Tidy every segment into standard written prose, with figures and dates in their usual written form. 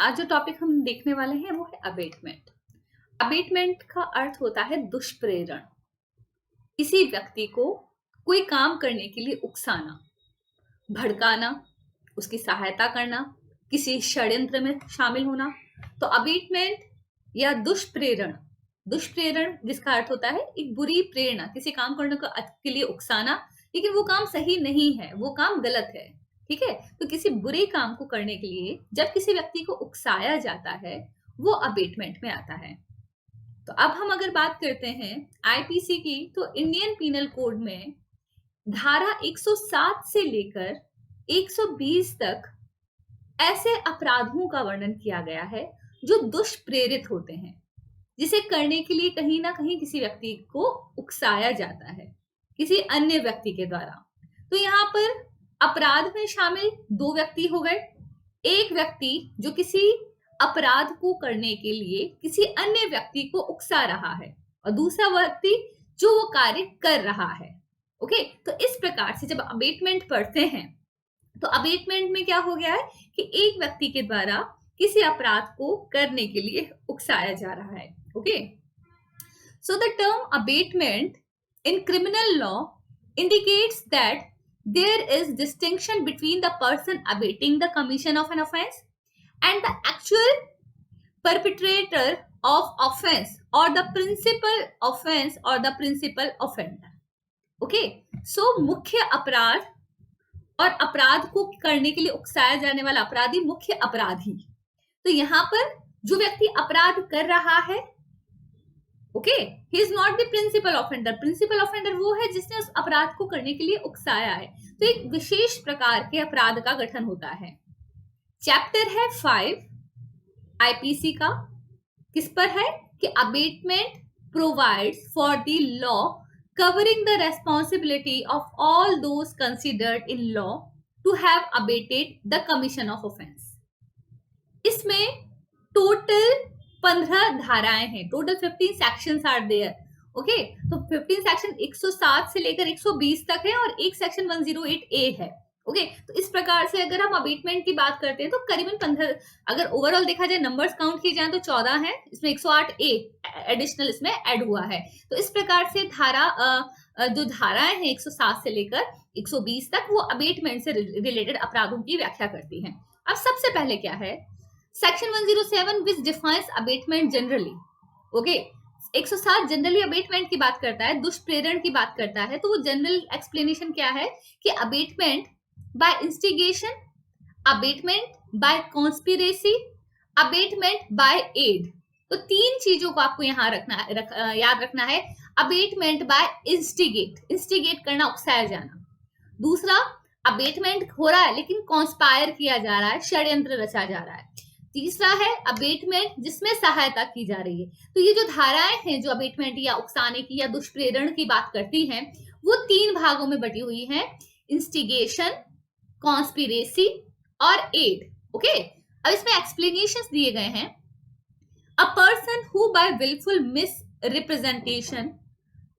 आज जो टॉपिक हम देखने वाले हैं वो है अबेटमेंट। अबेटमेंट का अर्थ होता है दुष्प्रेरण। किसी व्यक्ति को कोई काम करने के लिए उकसाना, भड़काना, उसकी सहायता करना, किसी षड्यंत्र में शामिल होना। तो अबेटमेंट या दुष्प्रेरण, दुष्प्रेरण जिसका अर्थ होता है एक बुरी प्रेरणा, किसी काम करने के लिए उकसाना, लेकिन वो काम सही नहीं है, वो काम गलत है। ठीक है, तो किसी बुरे काम को करने के लिए जब किसी व्यक्ति को उकसाया जाता है वो अबेटमेंट में आता है। तो अब हम अगर बात करते हैं आईपीसी की, तो इंडियन पीनल कोड में धारा 107 से लेकर 120 तक ऐसे अपराधों का वर्णन किया गया है जो दुष्प्रेरित होते हैं, जिसे करने के लिए कहीं ना कहीं किसी व्यक्ति को उकसाया जाता है किसी अन्य व्यक्ति के द्वारा। तो यहाँ पर अपराध में शामिल दो व्यक्ति हो गए। एक व्यक्ति जो किसी अपराध को करने के लिए किसी अन्य व्यक्ति को उकसा रहा है, और दूसरा व्यक्ति जो वो कार्य कर रहा है। ओके, तो इस प्रकार से जब अबेटमेंट पढ़ते हैं तो अबेटमेंट में क्या हो गया है कि एक व्यक्ति के द्वारा किसी अपराध को करने के लिए उकसाया जा रहा है। Okay, so the term abetment in criminal law indicates that there is distinction between the person abating the commission of an offense and the actual perpetrator of offense or the principal offense or the principal offender. Okay, so मुख्य अपराध और अपराध को करने के लिए उकसाया जाने वाला अपराधी, मुख्य अपराधी। तो यहाँ पर जो व्यक्ति अपराध कर रहा है, okay, he is not the principal offender. Principal offender वो है जिसने उस अपराध को करने के लिए उकसाया है। तो एक विशेष प्रकार के अपराध का गठन होता है। चैप्टर है 5 आईपीसी का, किस पर है कि abetment provides for the law covering the responsibility of all those considered in law to have abetted the commission of offence. इसमें टोटल 15 धाराएं हैं, total 15 sections are there. Okay, तो 15 सेक्शन 107 से लेकर 120 तक है और एक सेक्शन 108A है। ओके, तो इस प्रकार से अगर हम अबेटमेंट की बात करते हैं तो करीबन 15, अगर ओवरऑल देखा जाए नंबर्स काउंट किए जाए तो 14 है, इसमें 108A एडिशनल इसमें ऐड हुआ है। तो इस प्रकार से जो धाराएं हैं 107 से लेकर 120 तक वो अबेटमेंट से रिलेटेड अपराधों की व्याख्या करती हैं। अब सबसे पहले क्या है, section 107 which defines abetment generally. Okay, 107 generally abetment की बात करता है, दुष्प्रेरण की बात करता है। तो वो जनरल एक्सप्लेनेशन क्या है कि abetment by instigation, abetment by conspiracy, abetment by aid. तो तीन चीजों को आपको यहाँ याद रखना है। अबेटमेंट बाय इंस्टिगेट, इंस्टिगेट करना, उकसाया जाना। दूसरा, अबेटमेंट हो रहा है लेकिन कॉन्स्पायर किया जा रहा है, षड्यंत्र रचा जा रहा है। तीसरा है अबेटमेंट जिसमें सहायता की जा रही है। तो ये जो धाराएं हैं जो अबेटमेंट या उकसाने की या दुष्प्रेरण की बात करती हैं, वो 3 भागों में बटी हुई हैं, इंस्टिगेशन, कॉन्स्पिरेसी और एड। ओके, अब इसमें एक्सप्लेनेशंस दिए गए हैं। A person who by wilful misrepresentation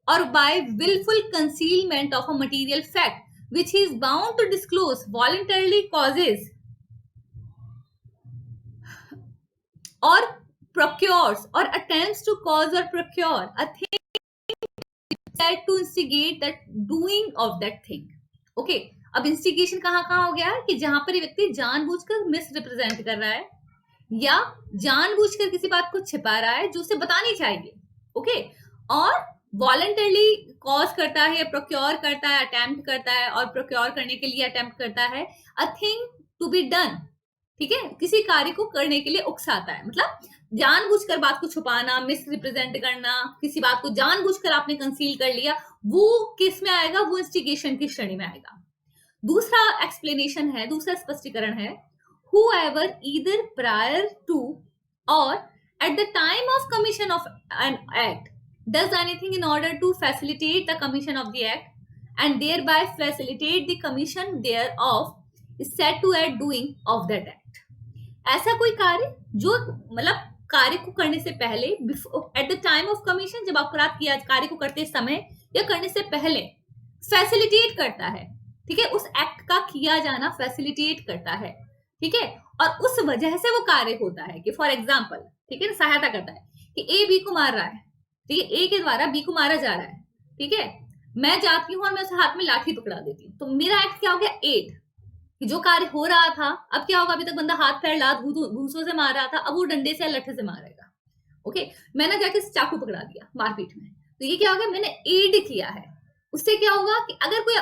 और by wilful concealment of a material fact which he is bound to disclose voluntarily causes or procures or attempts to cause or procure a thing said to instigate that doing of that thing. Okay, अब instigation कहाँ हो गया है कि जहां पर ये व्यक्ति जानबूझकर मिस रिप्रेजेंट कर रहा है या जानबूझकर किसी बात को छिपा रहा है जो उसे बतानी चाहिए। ओके, और वॉलंटरली कॉज करता है, प्रोक्योर करता है, अटेम्प्ट करता है, और प्रोक्योर करने के लिए अटेम्प्ट करता है a thing to be done. ठीक है, किसी कार्य को करने के लिए उकसाता है, मतलब जानबूझकर बात को छुपाना, मिस रिप्रेजेंट करना, किसी बात को जानबूझकर आपने कंसील कर लिया, वो किस में आएगा, वो इंस्टिगेशन की श्रेणी में आएगा। दूसरा एक्सप्लेनेशन है, दूसरा स्पष्टीकरण है, whoever either prior to or at the time of commission of an act does anything in order to facilitate the commission of the act and thereby facilitate the commission thereof is said to add doing of that act. ऐसा कोई कार्य जो मतलब कार्य को करने से पहले, at the time of commission, जब अपराध किया कार्य को करते समय या करने से पहले फैसिलिटेट करता है। ठीक है, उस एक्ट का किया जाना फैसिलिटेट करता है। ठीक है, और उस वजह से वो कार्य होता है कि फॉर एग्जाम्पल, ठीक है, सहायता करता है कि ए बी को मार रहा है, ठीक है, ए के द्वारा बी को मारा जा रहा है, ठीक है, मैं जाती हूँ और मैं उसे हाथ में लाठी पकड़ा देती हूँ, तो मेरा एक्ट क्या हो गया, एड, कि जो कार्य हो रहा था, अब क्या होगा, अभी तक बंदा हाथ पैर लात घूसों से मार रहा था, अब वो डंडे से या लट्ठे से मारेगा। ओके, मैंने जाके चाकू पकड़ा दिया मारपीट में, तो ये क्या हो गया, मैंने एड किया है। उससे क्या होगा कि अगर कोई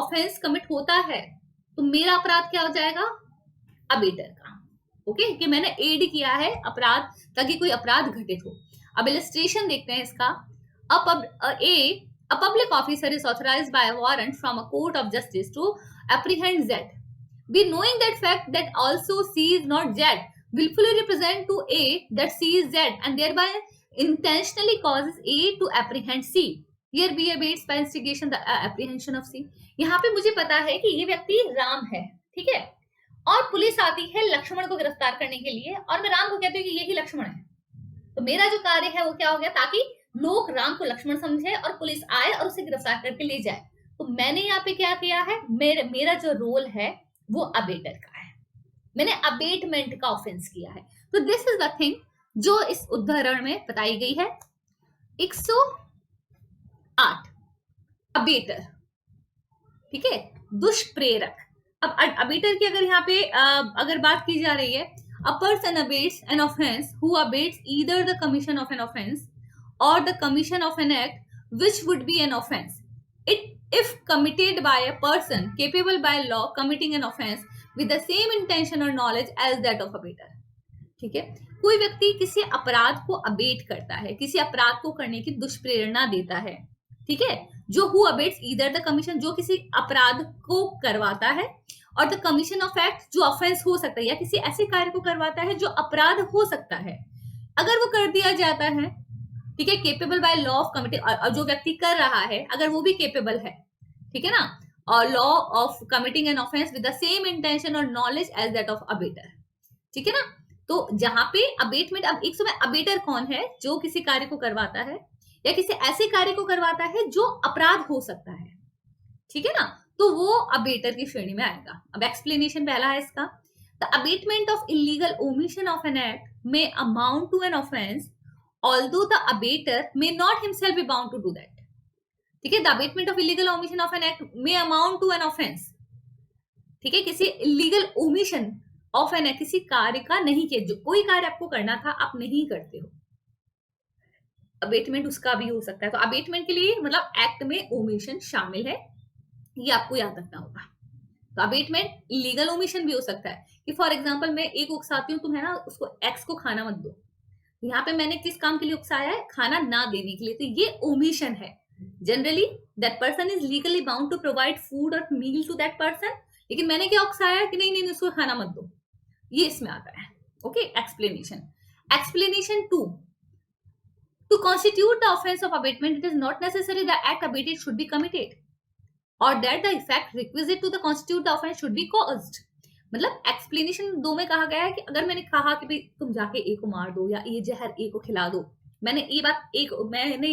ऑफेंस कमिट होता है तो मेरा अपराध क्या हो जाएगा, अबेटर का। ओके, कि मैंने एड किया है अपराध, ताकि कोई अपराध घटित हो। अब इलस्ट्रेशन देखते हैं इसका। A public officer is authorized by a warrant from a court of justice to apprehend Z. B, knowing that fact that also C is not Z, willfully represent to A that C is Z and thereby intentionally causes A to apprehend C. Here B abates by instigation the apprehension of C. यहाँ पे मुझे पता है कि ये व्यक्ति राम है, ठीक है, और पुलिस आती है लक्ष्मण को गिरफ्तार करने के लिए, और मैं राम को कहती हूँ कि यही लक्ष्मण है, तो मेरा जो कार्य है वो क्या हो गया, ताकि लोग राम को लक्ष्मण समझे और पुलिस आए और उसे गिरफ्तार करके ले जाए। तो मैंने यहाँ पे क्या किया है, मेरा जो रोल है वो अबेटर का है, मैंने अबेटमेंट का ऑफेंस किया है। तो दिस इज द थिंग जो इस उदाहरण में बताई गई है। 108 अबेटर, ठीक है, दुष्प्रेरक। अब अबेटर की अगर यहाँ पे अगर बात की जा रही है, a person abates an offense who abates either the commission of an offense or the commission of an act which would be an offense, if committed by a person capable by law committing an offense with the same intention or knowledge as that of abater। ठीक है, कोई व्यक्ति किसी अपराध को abate करता है, किसी अपराध को करने की दुष्प्रेरणा देता है, ठीक है, जो who abets either the commission, जो किसी अपराध को करवाता है, और द कमीशन ऑफ एक्ट, जो ऑफेंस हो सकता है, या किसी ऐसे कार्य को करवाता है जो अपराध हो सकता है, अगर वो कर दिया जाता है, ठीक है, capable by law of committing, और जो व्यक्ति कर रहा है अगर वो भी केपेबल है, ठीक है ना, और law of committing an offence with the same intention और knowledge as that of abettor, ठीक है ना। तो जहां पे अबेटमेंट, अब एक समय अबेटर कौन है, जो किसी कार्य को करवाता है या किसी ऐसे कार्य को करवाता है जो अपराध हो सकता है, ठीक है ना, तो वो अबेटर की श्रेणी में आएगा। अब एक्सप्लेनेशन पहला है इसका, the abetment of illegal omission of an act may amount to an offence although the abettor may not himself be bound to do that, ठीक है, the abetment of illegal omission of an act may amount to an offence, ठीक है, किसी illegal omission of an act, किसी कार्य का नहीं किया, जो कोई कार्य आपको करना था आप नहीं करते हो, अबेटमेंट उसका भी हो सकता है। तो अबेटमेंट के लिए मतलब एक्ट में ओमिशन शामिल है, ये आपको याद रखना होगा। तो अबेटमेंट इलीगल ओमिशन भी हो सकता है कि फॉर एग्जांपल मैं एक उकसाती हूँ, तुम है ना उसको एक्स को खाना मत दो, यहाँ पे मैंने किस काम के लिए उकसाया है, खाना ना देने के लिए, तो ये ओमिशन है। Generally that person is legally bound to provide food और मील टू दैट पर्सन, लेकिन मैंने क्या उकसाया कि नहीं नहीं उसको खाना मत दो, ये इसमें आता है। Okay, explanation. Explanation 2, to constitute the offense of abatement it is not necessary the act abated should be committed or that the effect requisite to the constitute the offense should be caused। मतलब explanation 2 में कहा गया है कि अगर मैंने कहा कि भाई तुम जाके ए को मार दो या ये जहर ए को खिला दो, मैंने ये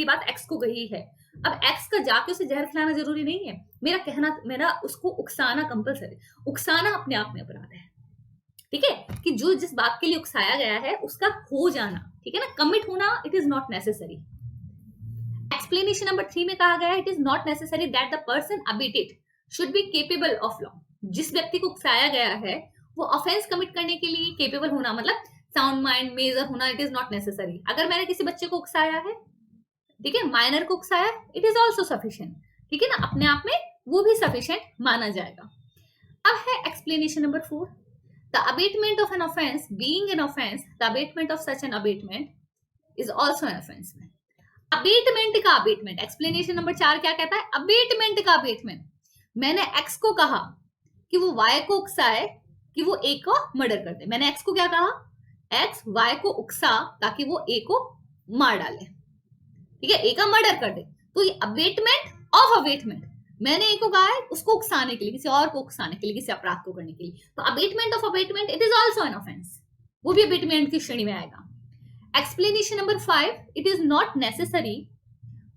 बात एक्स को कही है, अब एक्स का जाके उसे जहर खिलाना जरूरी नहीं है, मेरा उसको उकसाना कंपलसरी, उकसाना अपने आप में अपराध है, ठीक है, कि जो जिस बात के लिए उकसाया गया है उसका हो जाना, ठीक है ना, कमिट होना it is not necessary. Explanation number 3 में कहा गया है it is not necessary that the person abetted should be capable of law, जिस व्यक्ति को उकसाया गया है वो ऑफेंस कमिट करने के लिए केपेबल होना, मतलब साउंड माइंड मेजर होना, इट इज नॉट नेसेसरी। अगर मैंने किसी बच्चे को उकसाया है, ठीक है, माइनर को उकसाया, इट इज ऑल्सो सफिशिएंट, ठीक है ना, अपने आप में वो भी सफिशिएंट माना जाएगा। अब है explanation number 4, the abatement of an offense being an offense, the abatement of such an abatement is also an offense। Abetment का अबेटमेंट, एक्सप्लेनेशन नंबर 4 क्या कहता है, अबेटमेंट का अबेटमेंट, मैंने एक्स को कहा कि वो वाई को उकसाए कि वो ए को मर्डर कर दे, मैंने एक्स को क्या कहा, एक्स वाई को उकसा ताकि वो ए को मार डाले, ठीक है, ए का मर्डर कर दे, तो ये अबेटमेंट ऑफ अबेटमेंट, मैंने एक को कहा है उसको उकसाने के लिए, किसी और को उकसाने के लिए, किसी अपराध को करने के लिए, तो abetment of abetment it is also an offence, वो भी अबेटमेंट की श्रेणी में आएगा। Explanation number 5, it is not necessary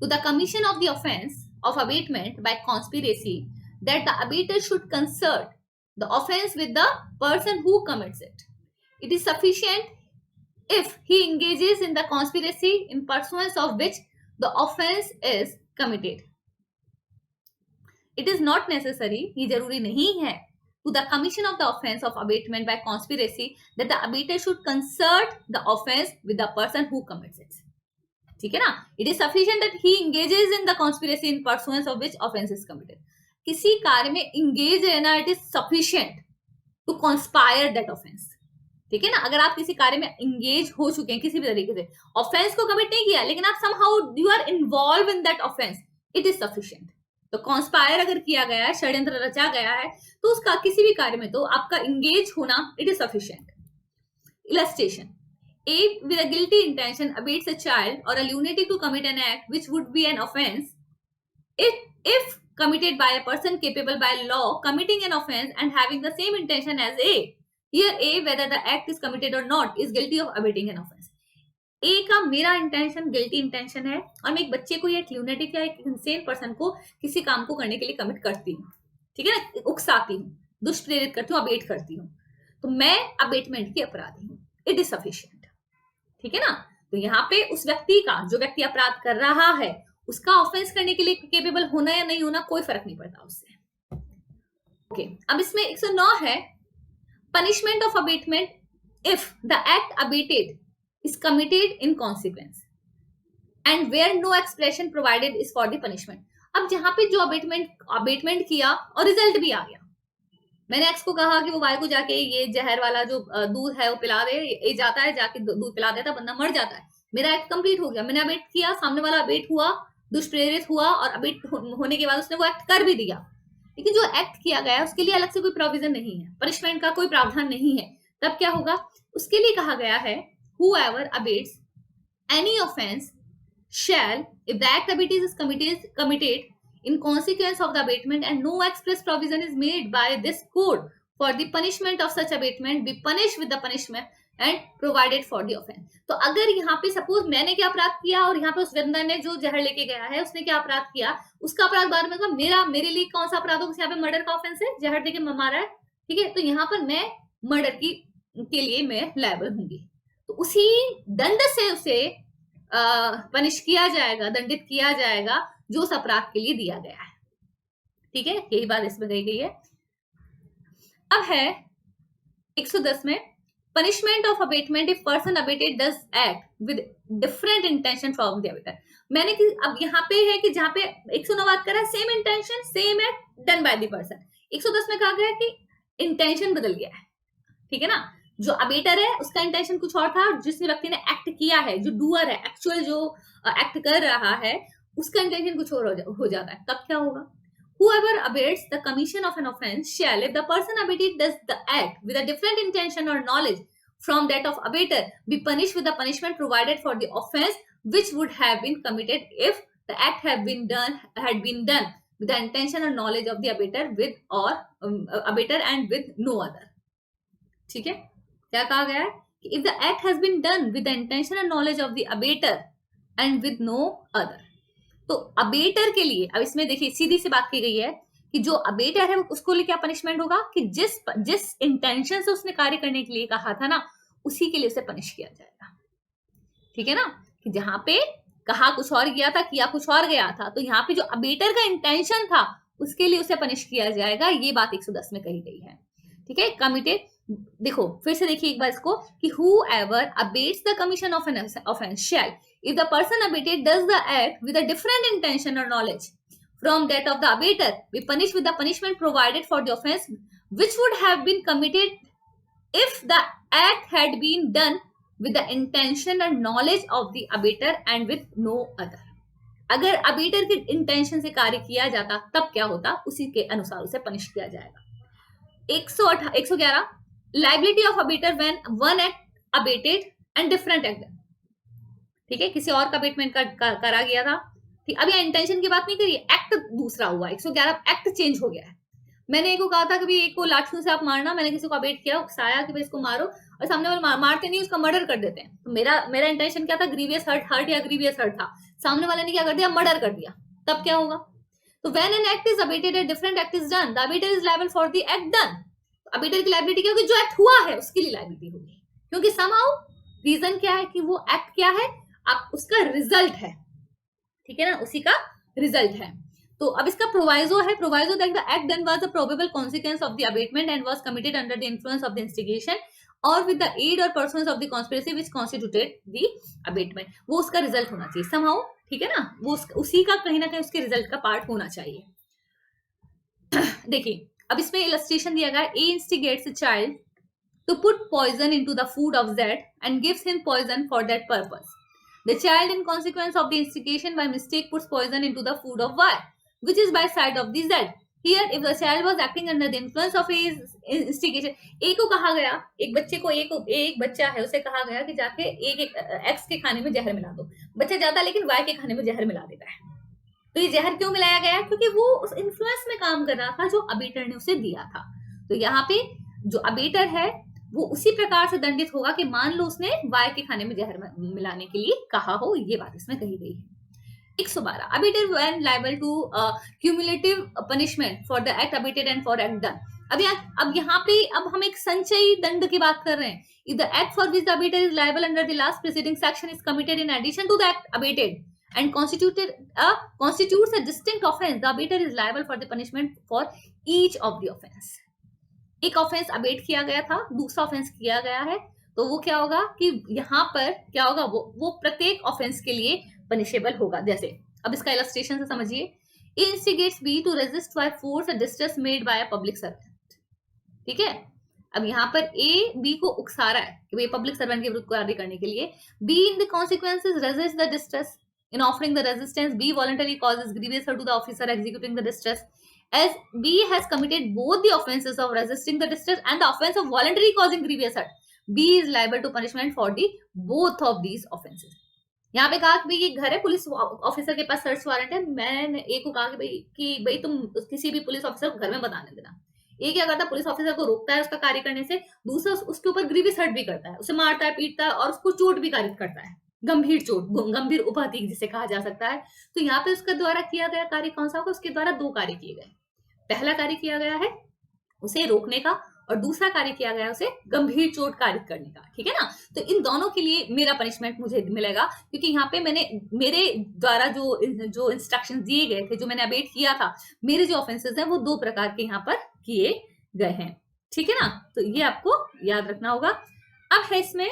to the commission of the offence of abetment by conspiracy that the abettor should concert the offense with the person who commits it. It is sufficient if he engages in the conspiracy in pursuance of which the offense is committed. It is not necessary, ये जरूरी नहीं है, to the commission of the offense of abatement by conspiracy that the abater should concert the offense with the person who commits it. ठीक है ना? It is sufficient that he engages in the conspiracy in pursuance of which offense is committed. किसी कार्य में engage रहना, it is sufficient to conspire that offense. ठीक है ना? अगर आप किसी कार्य में engage हो चुके हैं किसी भी तरीके से, offense को commit नहीं किया, लेकिन आप somehow you are involved in that offense, it is sufficient. तो कॉन्स्पायर अगर किया गया है, षड्यंत्र रचा गया है, तो उसका किसी भी कार्य में तो आपका इंगेज होना it is sufficient. Illustration. A with a guilty intention abates a child or a lunatic to commit an act which would be an offense if committed by a person capable by law committing an offense and having the same intention as A. Here A, whether the act is committed or not, is guilty of abating an offense. ए का मेरा intention guilty intention है और मैं एक बच्चे को या एक ल्यूनेटिक या एक इंसेन पर्सन को किसी काम को करने के लिए कमिट करती हूँ, ठीक है ना, उकसाती हूँ, दुष्प्रेरित करती हूँ, अबेट करती हूँ, तो मैं अबेटमेंट की अपराधी हूँ. It is sufficient. ठीक है ना? तो यहाँ पे उस व्यक्ति का, जो व्यक्ति अपराध कर रहा है, उसका ऑफेंस करने के लिए केपेबल होना या नहीं होना कोई फर्क नहीं पड़ता उससे. ओके, अब इसमें 109 है punishment of abetment if the act abetted is committed in consequence and where no expression provided is for the punishment. अब जहां पे जो अबेटमेंट किया और रिजल्ट भी आ गया, मैंने एक्स को कहा कि वो वाई को जाके ये जहर वाला जो दूध है वो पिला दे, ये जाता है जाके दूध पिला देता, बंदा मर जाता है, मेरा एक्ट कंप्लीट हो गया, मैंने अबेट किया, सामने वाला अबेट हुआ, दुष्प्रेरित हुआ और अबेट होने के बाद उसने वो एक्ट कर भी दिया, लेकिन जो एक्ट किया गया उसके लिए अलग से कोई प्रोविजन नहीं है, पनिशमेंट का कोई प्रावधान नहीं है. तब क्या होगा? उसके लिए कहा गया है whoever abates any offense shall, if the act abated is committed in consequence of the abatement and no express provision is made by this code for the punishment of such abatement, be punished with the punishment and provided for the offense. तो अगर यहाँ पे suppose मैंने क्या अपराध किया और यहाँ पे उस बंदा ने जो जहर लेके गया है उसने क्या अपराध किया, उसका अपराध बाद में होगा, मेरे लिए कौन सा अपराध होगा? यहाँ पे मर्डर का ऑफेंस है, जहर देके मारा है, ठीक है, तो यहाँ पर मैं मर्डर के लिए मैं लायबल होंगी, तो उसी दंड से उसे पनिश किया जाएगा, दंडित किया जाएगा जो उस अपराध के लिए दिया गया है. ठीक है, यही बात इसमें कही गई है. अब है 110 में punishment of abetment if person abetted does act with different intention from the abettor. मैंने कि अब यहाँ पे है कि जहाँ पे 109 बात कर रहा है same intention same act done by the person, 110 में कहा गया कि इंटेंशन बदल गया है. ठीक है ना? जो अबेटर है उसका इंटेंशन कुछ और था, जिस व्यक्ति ने एक्ट किया है, जो डूअर है, एक्चुअल जो एक्ट कर रहा है, उसका इंटेंशन कुछ और हो जाता है. तब क्या होगा? Whoever abates the commission of an offense shall, if the person abated does the act with a different intention or knowledge from that of abater, be punished with the punishment provided for the offense which would have been committed if the act had been done with the intention or knowledge of the abater with or abater and with no other. ठीक है, क्या कहा गया है कि if the act has been done with the intention and knowledge of the abater and with no other. तो abettor के लिए, अब इसमें देखिए सीधी सी बात की गई है कि जो अबेटर है उसको लिए क्या पनिशमेंट होगा कि जिस इंटेंशन से उसने कार्य करने के लिए कहा था ना, उसी के लिए उसे पनिश किया जाएगा. ठीक है ना? कि जहां पे कहा कुछ और गया था, किया कुछ और गया था, तो यहाँ पे जो अबेटर का इंटेंशन था उसके लिए उसे पनिश किया जाएगा. ये बात 110 में कही गई है. ठीक है, कमिटेड. देखो फिर से देखिए एक बार इसको कि whoever abates the commission of an offense shall, if the person abated does the act with a different intention or knowledge from that of the abater, be punished with the punishment provided for the offense which would have been committed if the act had been done with the intention and knowledge of the abater and with no other. अगर abettor के intention से कार्य किया जाता तब क्या होता, उसी के अनुसार उसे पनिश किया जाएगा. 111 liability of abater when one act abated and different act done. ठीक है, किसी और का अबेटमेंट करा गया था, ठीक, अब ये इंटेंशन की बात नहीं करिए, एक्ट दूसरा हुआ. 111 एक्ट चेंज हो गया है. मैंने एक को कहा था कि भाई एक को लाठियों से आप मारना, मैंने किसी को अबेट किया, उकसाया कि भाई इसको मारो, और सामने वाले मारते नहीं, उसका मर्डर कर देते हैं. तो मेरा इंटेंशन क्या था? ग्रीवियस हर्ट या ग्रीवियस हर्ट था. सामने वाले ने क्या कर दिया? मर्डर कर दिया. तब क्या होगा? तो when an act is abated a different act is done, the abater is liable for the act done. Abettor की लायबिलिटी क्या होगी, जो एक्ट हुआ है उसके लिए लायबिलिटी होगी, क्योंकि समहाउ रीजन क्या है कि वो एक्ट क्या है, आप उसका रिजल्ट है, ठीक है ना, उसी का रिजल्ट है। तो अब इसका प्रोवाइजो है, proviso that the act done was a probable consequence of the abetment and was committed under the influence of the instigation और विद द एड और persons of the conspiracy which constituted the abetment. वो उसका result होना चाहिए somehow, ठीक है ना, वो उसी का कहीं ना कहीं उसके रिजल्ट का पार्ट होना चाहिए। देखिए अब इसमें इलस्ट्रेशन दिया गया, A instigates a child to put poison into the food of Z and gives him poison for that purpose. The child, in consequence of the instigation by mistake, puts poison into the food of Y, which is by side of the Z. Here, if the child was acting under the influence of his instigation, A को कहा गया, एक बच्चे को एक बच्चा है उसे कहा गया कि जाके X के खाने में जहर मिला दो। बच्चा जाता है लेकिन Y के खाने में जहर मिला देता है। तो ये जहर क्यों मिलाया गया? क्योंकि वो उस इन्फ्लुएंस में काम कर रहा था जो अबेटर ने उसे दिया था। तो यहाँ पे जो अबेटर है वो उसी प्रकार से दंडित होगा कि मान लो उसने वाय के खाने में जहर मिलाने के लिए कहा हो, ये बात इसमें कही गई है। 112 abettor when liable to cumulative punishment for the act abetted and for act done. अब यहाँ पे अब हम एक संचयी दंड की बात कर रहे हैं। If the act for which the abettor is liable under the last preceding section is committed in addition to the act abetted and constitutes a distinct offense, the abater is liable for the punishment for each of the offense। एक offence abate किया गया था, दूसरा offence किया गया है, तो वो क्या होगा कि यहाँ पर क्या होगा, वो प्रत्येक ऑफेंस के लिए पनिशेबल होगा। जैसे अब इसका इलस्ट्रेशन से समझिए, instigates B to resist by force a distress made by a public servant, ठीक है। अब यहाँ पर ए बी को उकसा रहा है कि भाई पब्लिक सर्वेंट के विरुद्ध कार्य करने के लिए, be in the consequences resist the distress, in offering the resistance B voluntarily causes grievous hurt to the officer executing the distress, as B has committed both the offenses of resisting the distress and the offense of voluntarily causing grievous hurt, B is liable to punishment for the both of these offenses। यहाँ पे कहा कि भाई ये घर है, police officer के पास search warrant है, मैंने ए को कहा कि भाई तुम किसी भी पुलिस ऑफिसर को घर में बताने देना। ये क्या करता है, पुलिस ऑफिसर को रोकता है उसका कार्य करने से, दूसरा उसके ऊपर ग्रीवियस हर्ट भी करता है, उसे मारता है, पीटता है और उसको चोट भी कारित करता है, गंभीर चोट, गंभीर उपाधि जिसे कहा जा सकता है। तो यहाँ पे उसके द्वारा किया गया कार्य कौन सा होगा, उसके द्वारा दो कार्य किए गए। पहला कार्य किया गया है उसे रोकने का और दूसरा कार्य किया गया उसे गंभीर चोट कारित करने का, ठीक है ना। तो इन दोनों के लिए मेरा पनिशमेंट मुझे मिलेगा, क्योंकि यहाँ पे मेरे द्वारा जो इंस्ट्रक्शन दिए गए थे, जो मैंने अबेट किया था, मेरे जो ऑफेंसेस हैं वो दो प्रकार के यहाँ पर किए गए हैं, ठीक है ना। तो ये आपको याद रखना होगा। अब है इसमें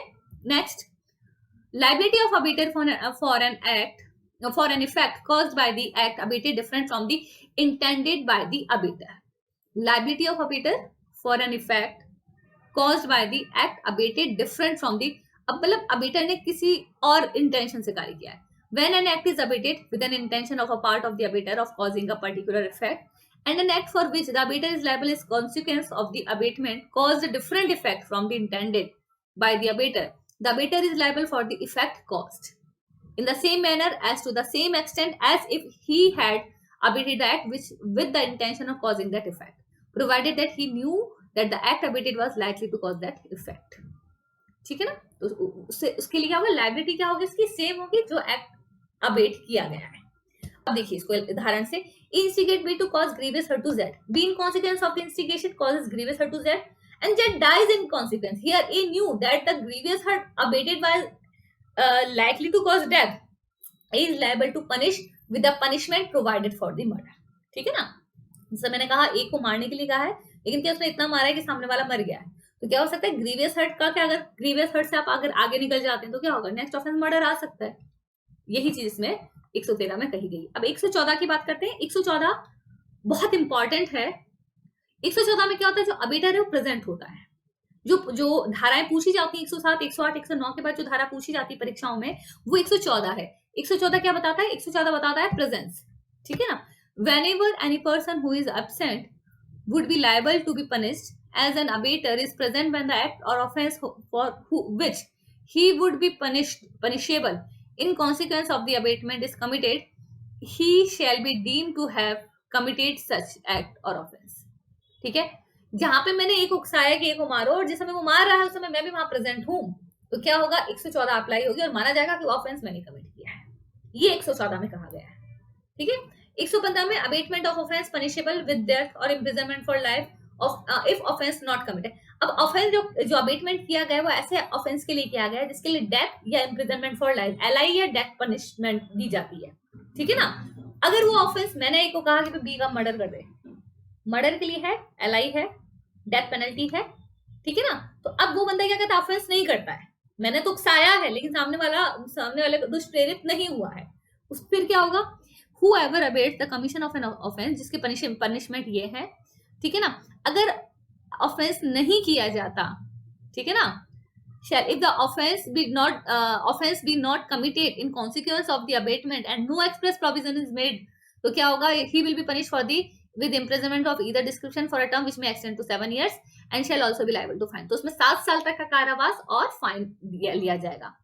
next, liability of abater for an effect caused by the act abated different from the intended by the abater। liability of abater for an effect caused by the act abated different from the, अब मतलब abater ने किसी और intention से कार्य किया है। when an act is abated with an intention of a part of the abater of causing a particular effect and an act for which the abater is liable is consequence of the abatement caused a different effect from the intended by the abater, the abater is liable for the effect caused in the same manner as to the same extent as if he had abated the act with the intention of causing that effect, provided that he knew that the act abated was likely to cause that effect। ठीक है ना। तो उसके लिए क्या होगा, liability क्या होगी इसकी, सेम होगी जो एक्ट अबेट किया गया है। अब देखिए इसको उदाहरण से, instigate B to cause grievous hurt to Z, B in consequence of the instigation causes grievous hurt to Z and Z dies in consequence। Here A knew that the grievous hurt abated was likely to cause death, A is liable to punish with the punishment provided for the murder। ठीक है ना। जैसे मैंने कहा A को मारने के लिए कहा है, लेकिन क्या उसने इतना मारा है कि सामने वाला मर गया है, तो क्या हो सकता है ग्रीवियस हर्ट का, क्या अगर ग्रीवियस हर्ट से आप अगर आगे निकल जाते हैं तो क्या होगा, नेक्स्ट ऑफेंस मर्डर आ सकता है। यही चीज इसमें 113 में कही गई। अब 114 की बात करते हैं। 114 बहुत इंपॉर्टेंट है। 114 में क्या होता है, जो अबेटर है वो प्रेजेंट होता है। जो धाराएं पूछी जाती है 107, 108, 109 के बाद जो धारा पूछी जाती है परीक्षाओं में वो 114 है। 114 क्या बताता है, 114 बताता है प्रेजेंस, ठीक है ना। whenever any person who is absent would be liable to be punished as an abater is present when the act or offense for which he would be punishable in consequence of the abatement is committed, he shall be deemed to have committed such act or offense। ठीक है, जहां पे मैंने एक उकसाया कि एक को मारो और जिस समय वो मार रहा है उस समय मैं भी वहां प्रेजेंट हूं, तो क्या होगा, 114 अप्लाई होगी और माना जाएगा कि वो ऑफेंस मैंने कमिट किया है। ये 114 में कहा गया है। ठीक है। 115 में abetment of offence punishable with death और imprisonment for life if offence not committed. अब ऑफेंस जो अबेटमेंट किया गया है वो ऐसे ऑफेंस के लिए किया गया है जिसके लिए डेथ या इम्प्रिजनमेंट फॉर लाइफ, एलआई या डेथ पनिशमेंट दी जाती है, ठीक है ना। अगर वो ऑफेंस, मैंने एक को कहा कि बी का मर्डर कर दे, मर्डर के लिए है, एलआई है, डेथ पेनल्टी है, ठीक है ना। तो अब वो बंदा क्या कहता है, ऑफेंस नहीं करता है, मैंने तो उकसाया है लेकिन सामने वाले को दुष्प्रेरित नहीं हुआ है, उस फिर क्या होगा, whoever abates the commission of an offense, जिसके पनिशमेंट ये है, ठीक है ना। अगर ऑफेंस नहीं किया जाता, ठीक है ना, shall if the offense be not committed in consequence of the abatement and no express provision is made, तो क्या होगा, he will be punished for the with imprisonment of either description for a term which may extend to 7 years and shall also be liable to fine। तो उसमें 7 साल तक का कारावास और फाइन लिया जाएगा।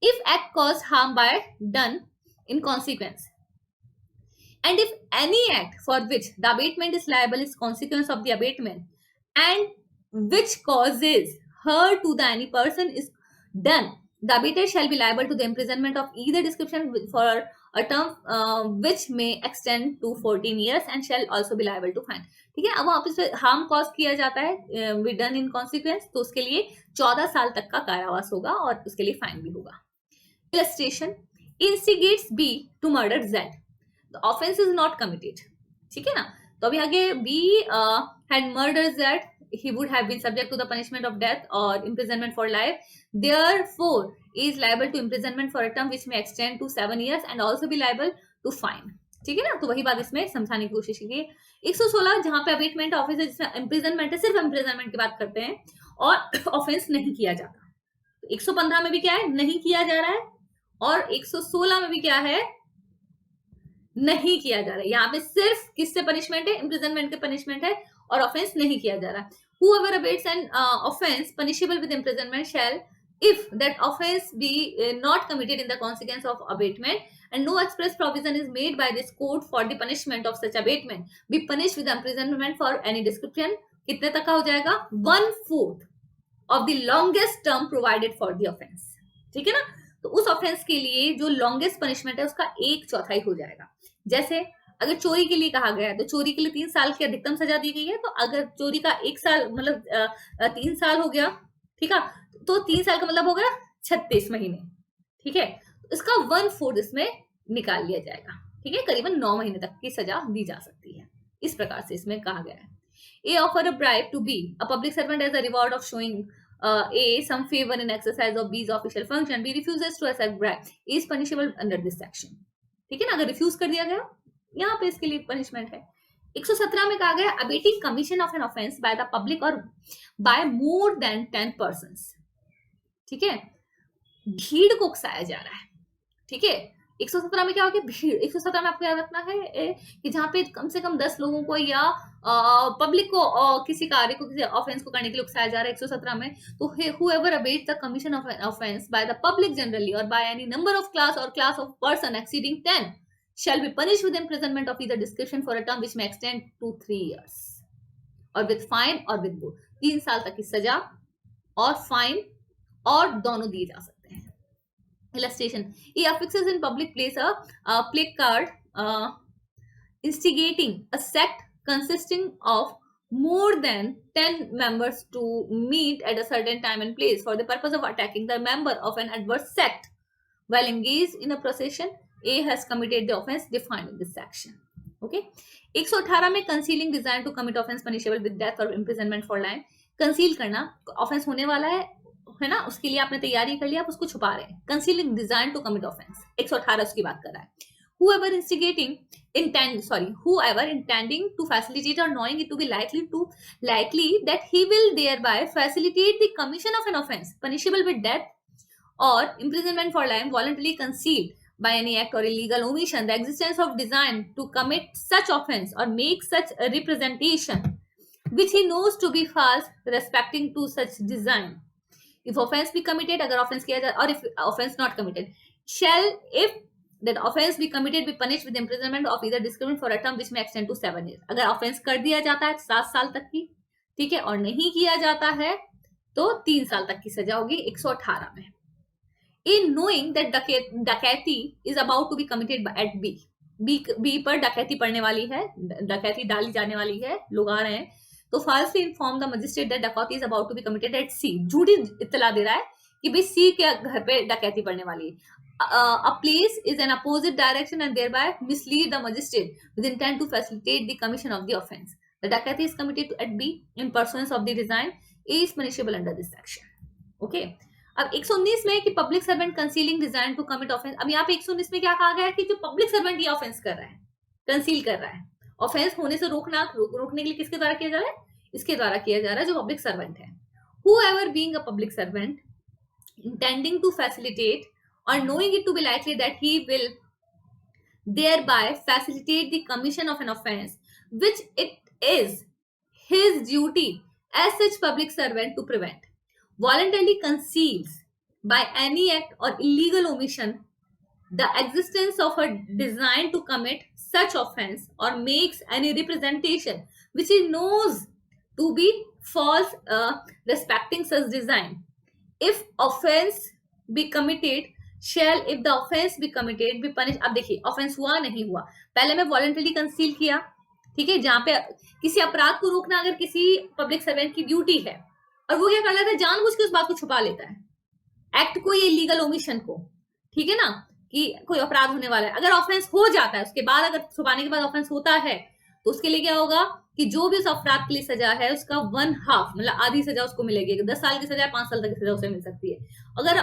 if act cause harm by done in consequence, and if any act for which the abatement is liable is consequence of the abatement and which causes hurt to the any person is done, the abater shall be liable to the imprisonment of either description for a term which may extend to 14 years and shall also be liable to fine। ठीक है, अब वहां पे harm cause किया जाता है with done in consequence, तो उसके लिए 14 साल तक का कारावास होगा और उसके लिए फाइन भी होगा। Illustration, instigates B to murder Z, the offense is not committed, ठीक है ना। तो अभी आगे B had murdered Z, he would have been subject to the punishment of death or imprisonment for life, therefore is liable to imprisonment for a term which may extend to 7 years and also be liable to fine, ठीक है ना। तो वही बात इसमें समझाने की कोशिश की। 116 जहां पे अबेटमेंट ऑफेंस है, जिसमें इम्प्रिजनमेंट है, सिर्फ इम्प्रिजनमेंट की बात करते हैं और ऑफेंस नहीं किया जाता। 115 में भी क्या है, नहीं किया जा रहा है, और 116 में भी क्या है, नहीं किया जा रहा है। यहाँ पे सिर्फ किससे पनिशमेंट है, इम्प्रिजनमेंट के पनिशमेंट है, और ऑफेंस नहीं किया जा रहा है। whoever abates an offense punishable with imprisonment shall, if that offense be not committed in the consequence of abatement and no express provision is made by this code for the punishment of such abatement, be punished with imprisonment for any description। कितने तक का हो जाएगा, 1/4 of the longest term provided for the offense, ठीक है ना। तो उस ऑफेंस के लिए जो लॉन्गेस्ट पनिशमेंट है उसका 1/4 हो जाएगा। जैसे अगर चोरी के लिए कहा गया है तो चोरी के लिए 3 साल की अधिकतम सजा दी गई है, तो अगर चोरी का 1 साल मतलब 3 साल हो गया, ठीक है, तो 3 साल का मतलब हो गया 36 महीने, ठीक है। इसका 1/4 इसमें निकाल लिया जाएगा, ठीक है, करीबन 9 महीने तक की सजा दी जा सकती है। इस प्रकार से इसमें कहा गया है। A offer a bribe to B a public servant as a reward of showing A some favor in exercise of B's official function, B refuses to accept bribe, is punishable under this section, ठीक है ना। अगर refuse कर दिया गया, यहाँ पे इसके लिए पनिशमेंट है। 117 में कहा गया abetting commission of an offence by the public और बाय मोर देन 10 पर्संस, ठीक है, भीड़ को उकसाया जा रहा है, ठीक है। 117 में क्या हो गया, भीड़। 117 में आपको याद रखना है कि जहां पे कम से कम 10 लोगों को या पब्लिक को किसी कार्य को, किसी ऑफेंस को करने के लिए उकसाया जा रहा है 117 में, तो whoever abates the commission of an offense by the public generally or by any number of class or class of person exceeding 10 shall be punished with imprisonment of either description for a term which may extend to 3 years or with fine or with both। 3 साल तक की सजा और fine और दोनों दिए जा सकते हैं। Illustration, he affixes in public place a placard instigating a sect consisting of more than 10 members to meet at a certain time and place for the purpose of attacking the member of an adverse sect while engaged in a procession, A has committed the offense defined in this section, okay। 118 में concealing design to commit offense punishable with death or imprisonment for life, conceal करना, offense होने वाला है ना, उसके लिए आपने तैयारी कर लिया, आप उसको छुपा रहे हैं, concealing design to commit offense। 118 उसकी बात कर रहा है। whoever intending to facilitate or knowing it to be likely that he will thereby facilitate the commission of an offense punishable with death or imprisonment for life, voluntarily concealed by any act or illegal omission the existence of design to commit such offense or make such a representation which he knows to be false respecting to such design, if offense be committed, अगर offense किया जाए, or if offense not committed, shall if that offense be committed be punished with imprisonment of either description for a term which may extend to 7 years। अगर offense कर दिया जाता है 7 साल तक की, ठीक है, और नहीं किया जाता है तो 3 साल तक की सजा होगी 118 में। In knowing that डकैती is about to be committed at B पर डकैती पड़ने वाली है, डकैती डाली जाने वाली है, लोग आ रहे हैं, तो falsely inform the magistrate that डकैती is about to be committed at C, झूठी इत्तला दे रहा है कि भाई C के घर पे डकैती पड़ने वाली है. A place is an opposite direction and thereby mislead the magistrate with intent to facilitate the commission of the offence. The डकैती is committed at B in pursuance of the design. A is punishable under this section. Okay. अब 119 में कि public servant concealing design to commit offence. अब यहाँ पे 119 में क्या कहा गया है कि जो पब्लिक सर्वेंट ये ऑफेंस कर रहा है, कंसील कर रहा है, ऑफेंस होने से रोकने के लिए किसके द्वारा किया जा रहा है? इसके द्वारा किया जा रहा है जो पब्लिक सर्वेंट है. Whoever being a public servant intending to facilitate or knowing it to be likely that he will thereby facilitate the commission of an offense which it is his duty as such public servant to prevent, voluntarily conceals by any act or illegal omission the existence of a design to commit such offense or makes any representation which he knows to be false respecting such design. If offense be committed shall if the offense be committed be punished. अब देखिए offense हुआ नहीं हुआ, पहले मैं voluntarily conceal किया, ठीक है, जहां पे किसी अपराध को रोकना अगर किसी पब्लिक सर्वेंट की ड्यूटी है और वो क्या कर लेता है, जानबूझ के उस बात को छुपा लेता है, एक्ट को, ये इलीगल ओमिशन को, ठीक है ना, कि कोई अपराध होने वाला है. अगर ऑफेंस हो जाता है उसके बाद, अगर छुपाने के बाद ऑफेंस होता है तो उसके लिए क्या होगा कि जो भी उस अपराध के लिए सजा है उसका 1/2 मतलब आधी सजा उसको मिलेगी. 10 साल की सजा 5 साल तक की सजा उसे मिल सकती है. अगर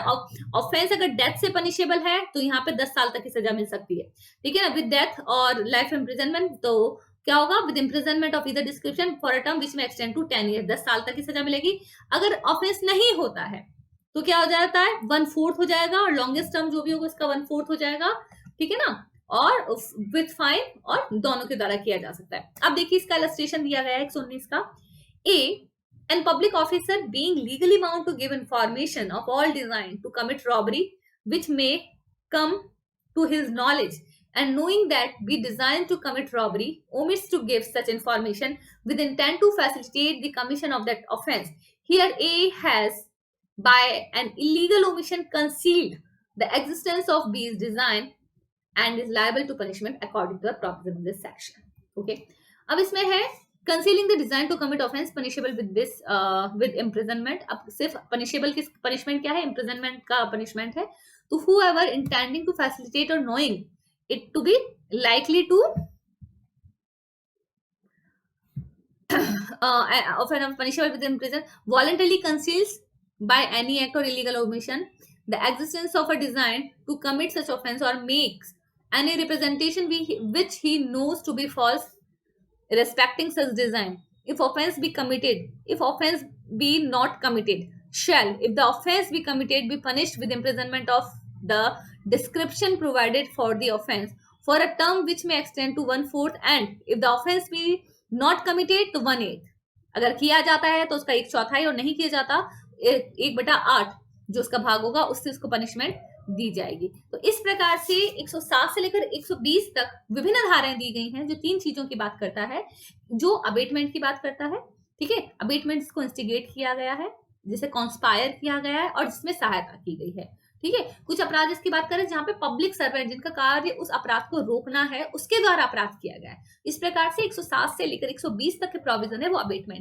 ऑफेंस अगर डेथ से पनिशेबल है तो यहाँ पे 10 साल तक की सजा मिल सकती है, ठीक है ना, विद डेथ और लाइफ इम्प्रिजनमेंट. तो क्या होगा, with imprisonment of either description for a term which में एक्सटेंड टू 10 ईयर, 10 साल तक की सजा मिलेगी. अगर ऑफेंस नहीं होता है तो क्या हो जाता है, 1/4 हो जाएगा, और लॉन्गेस्ट टर्म जो भी होगा उसका 1/4 हो जाएगा, ठीक है ना, और विथ फाइन, और दोनों के द्वारा किया जा सकता है. अब देखिए इसका इलस्ट्रेशन दिया गया है 119 का. A an public officer being legally bound to give information of all design to commit robbery which may come to his knowledge and knowing that be designed to commit robbery omits to give such information with intent to facilitate the commission of that offense. Here A has by an illegal omission concealed the existence of B's design and is liable to punishment according to the provision of this section. Okay, अब इसमें है concealing the design to commit offense punishable with this with imprisonment. अब सिर्फ punishable किस punishment क्या है, imprisonment का punishment है. तो whoever intending to facilitate or knowing it to be likely to offend punishable with imprisonment voluntarily conceals by any act or illegal omission the existence of a design to commit such offense or makes any representation which he knows to be false respecting such design. If offense be committed, if offense be not committed, shall if the offense be committed be punished with imprisonment of the description provided for the offense for a term which may extend to 1/4 and if the offense be not committed तो 1/8. अगर किया जाता है तो उसका 1/4 और नहीं किया जाता 1/8 जो उसका भाग होगा उससे उसको पनिशमेंट दी जाएगी. तो इस प्रकार से 107 से लेकर 120 तक विभिन्न धाराएं दी गई हैं जो 3 चीजों की बात करता है, जो अबेटमेंट की बात करता है, ठीक है, अबेटमेंट को इंस्टिगेट किया गया है, जिसे कॉन्स्पायर किया गया है और जिसमें सहायता की गई है, ठीक है. कुछ अपराध इसकी बात करें जहां पे पब्लिक सर्वेंट जिनका कार्य उस अपराध को रोकना है उसके द्वारा अपराध किया गया है. इस प्रकार से 107 से लेकर 120 तक के प्रोविजन है वो अबेटमेंट